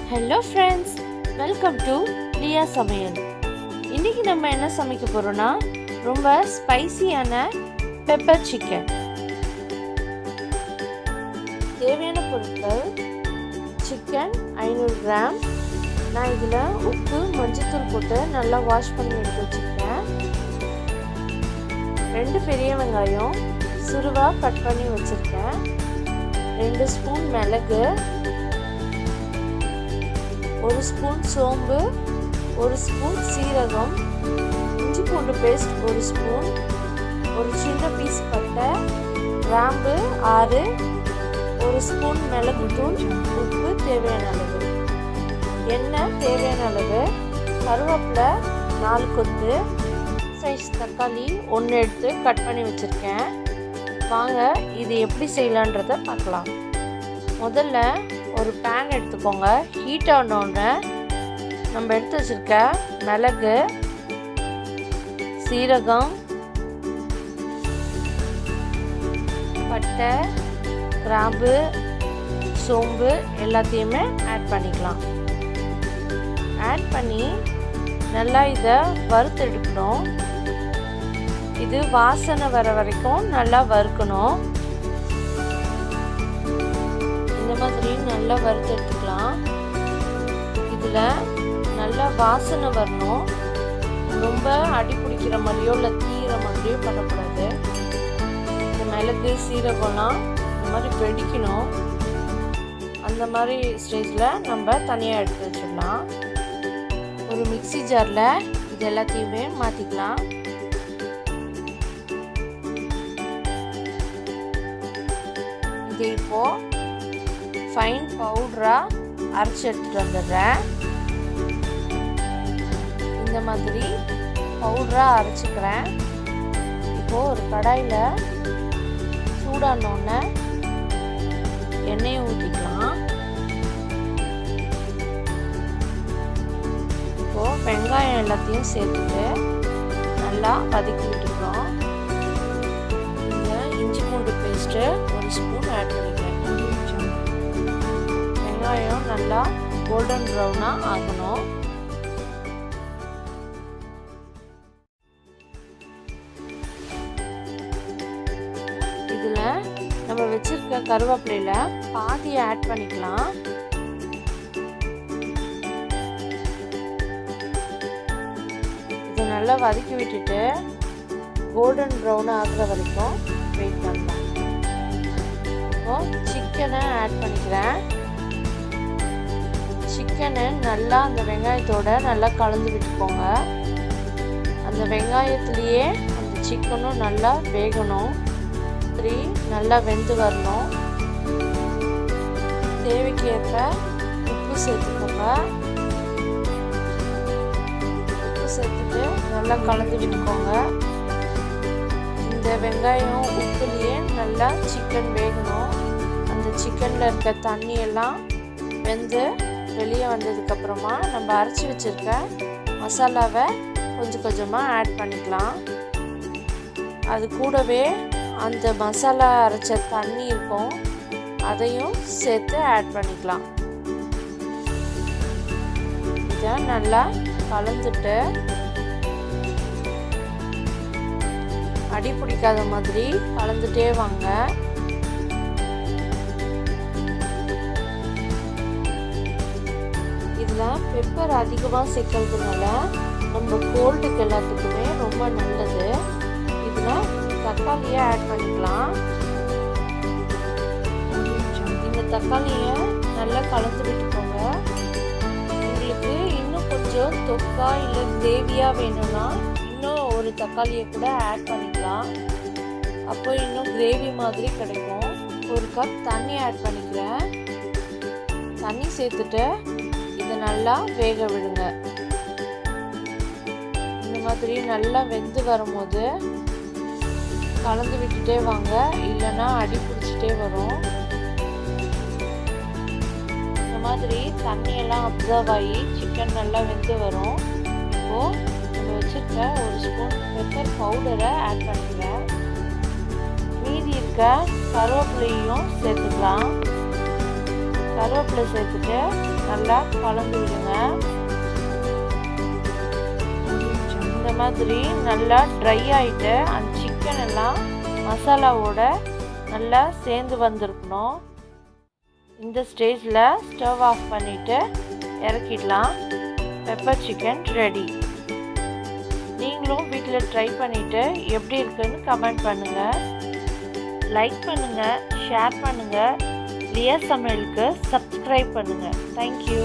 Hello friends, welcome to லியா சமையல். இன்றைக்கி நம்ம என்ன சமைக்க போகிறோன்னா ரொம்ப ஸ்பைசியான பெப்பர் சிக்கன். தேவையான பொருட்கள்: சிக்கன் 500 கிராம். நான் இதில் உப்பு மஞ்சத்தூள் போட்டு நல்லா வாஷ் பண்ணி எடுத்து வச்சுருக்கேன். 2 பெரிய வெங்காயம் சுருவாக கட் பண்ணி வச்சுருக்கேன். 2 ஸ்பூன் மிளகு, 1 ஸ்பூன் சோம்பு, 1 ஸ்பூன் சீரகம், இஞ்சி பூண்டு பேஸ்ட் 1 ஸ்பூன், ஒரு சின்ன பீஸ் பட்டை, கிராம்பு 6, 1 ஸ்பூன் மிளகுத்தூள், உப்பு தேவையான அளவு, எண்ணெய் தேவையான அளவு, கருவேப்பிலை 4 கொத்து, சைஸ் தக்காளி 1 எடுத்து கட் பண்ணி வச்சுருக்கேன். வாங்க இது எப்படி செய்யலான்றதை பார்க்கலாம். முதல்ல ஒரு பேன் எடுத்துக்கோங்க. ஹீட் ஆனோடனே நம்ம எடுத்து வச்சுருக்க மிளகு, சீரகம், பட்டை, கிராம்பு, சோம்பு எல்லாத்தையுமே ஆட் பண்ணிக்கலாம். ஆட் பண்ணி நல்லா இதை வறுத்தெடுக்கணும். இது வாசனை வர வரைக்கும் நல்லா வறுக்கணும். இந்த மாதிரி நல்லா வறுத்தெடுத்துக்கலாம். இதில் நல்லா வாசனை வரணும். ரொம்ப அடி பிடிக்கிற மாதிரியோ இல்லை தீர மாதிரியோ பண்ணக்கூடாது. இந்த மிளகு சீரகம்லாம் இந்த மாதிரி வெடிக்கணும். அந்த மாதிரி ஸ்டேஜில் நம்ம தனியாக எடுத்து வச்சிடலாம். ஒரு மிக்ஸி ஜாரில் இது எல்லாத்தையுமே மாற்றிக்கலாம். இது இப்போது ஃபைன் பவுடராக அரைச்சி எடுத்துகிட்டு வந்துடுறேன். இந்த மாதிரி பவுடராக அரைச்சிக்கிறேன். இப்போது ஒரு கடாயில் சூடானோடனே எண்ணெயை ஊற்றிக்கலாம். இப்போது வெங்காயம் எல்லாத்தையும் சேர்த்துட்டு நல்லா வதக்கி விட்டுக்கிறோம். இங்கே இஞ்சி பூண்டு பேஸ்ட்டு 1 ஸ்பூன் ஆட் பண்ணிக்கிறேன். வெங்காயம் நல்லா கோல்டன் ப்ரௌனாக ஆகணும். இதில் நம்ம வச்சிருக்க கருவேப்பிலையில் பாதியை ஆட் பண்ணிக்கலாம். இதை நல்லா வதக்கி விட்டுட்டு கோல்டன் ப்ரௌன் ஆகுற வரைக்கும் வெயிட் பண்ணலாம். இப்போது சிக்கனை ஆட் பண்ணிக்கிறேன். சிக்கனை நல்லா அந்த வெங்காயத்தோடு நல்லா கலந்து விட்டுக்கோங்க. அந்த வெங்காயத்துலேயே அந்த சிக்கனும் நல்லா வேகணும். நல்லா வெந்து வரணும். தேவைக்கு ஏற்ப உப்பு சேர்த்துக்கோங்க. உப்பு சேர்த்துட்டு நல்லா கலந்து விட்டுக்கோங்க. இந்த வெங்காயம் உப்புலேயே நல்லா சிக்கன் வேகணும். அந்த சிக்கனில் இருக்க தண்ணியெல்லாம் வெந்து வெளியே வந்ததுக்கப்புறமா நம்ம அரைச்சி வச்சுருக்க மசாலாவை கொஞ்சம் கொஞ்சமாக ஆட் பண்ணிக்கலாம். அது கூடவே அந்த மசாலா அரைச்ச தண்ணி இருக்கும், அதையும் சேர்த்து ஆட் பண்ணிக்கலாம். இதை நல்லா கலந்துட்டு அடி பிடிக்காத மாதிரி கலந்துட்டே வாங்க. இதில் பெப்பர் அதிகமாக சேர்க்கறதுனால நம்ம கோல்டுக்கு எல்லாத்துக்குமே ரொம்ப நல்லது. இதில் தக்காளியை ஆட் பண்ணிக்கலாம். இந்த தக்காளியை நல்லா கலந்து விட்டுக்கோங்க. உங்களுக்கு இன்னும் கொஞ்சம் தொக்கா இல்லை கிரேவியாக வேணும்னா இன்னும் ஒரு தக்காளியை கூட ஆட் பண்ணிக்கலாம். அப்போ இன்னும் கிரேவி மாதிரி கிடைக்கும். 1 கப் தண்ணி ஆட் பண்ணிக்கிறேன். தண்ணி சேர்த்துட்டு இதை நல்லா வேக விடுங்க. இந்த மாதிரி நல்லா வெந்து வரும்போது கலந்து விட்டுட்டே வாங்க, இல்லைன்னா அடி பிடிச்சிட்டே வரும். இந்த மாதிரி தண்ணியெல்லாம் அப்சர்வ் ஆகி சிக்கன் நல்லா வெந்து வரும். இப்போது நம்ம வச்சுருக்க 1 ஸ்பூன் பெப்பர் பவுடரை ஆட் பண்ணிக்கிறேன். மீதி இருக்க கருவேப்பிலையும் சேர்த்துக்கலாம். கருவேப்பிலை சேர்த்துட்டு நல்லா கலந்து விடுங்க. இந்த மாதிரி நல்லா ட்ரை ஆகிட்டு அந்த சிக்கன் எல்லாம் மசாலாவோட நல்லா சேர்ந்து வந்திருக்கணும். இந்த ஸ்டேஜில் ஸ்டவ் ஆஃப் பண்ணிவிட்டு இறக்கிடலாம். Pepper chicken ready. நீங்களும் வீட்டில் ட்ரை பண்ணிவிட்டு எப்படி இருக்குன்னு கமெண்ட் பண்ணுங்கள். லைக் பண்ணுங்கள், ஷேர் பண்ணுங்கள். லியா சமையலுக்கு சப்ஸ்கிரைப் பண்ணுங்கள். தேங்க்யூ.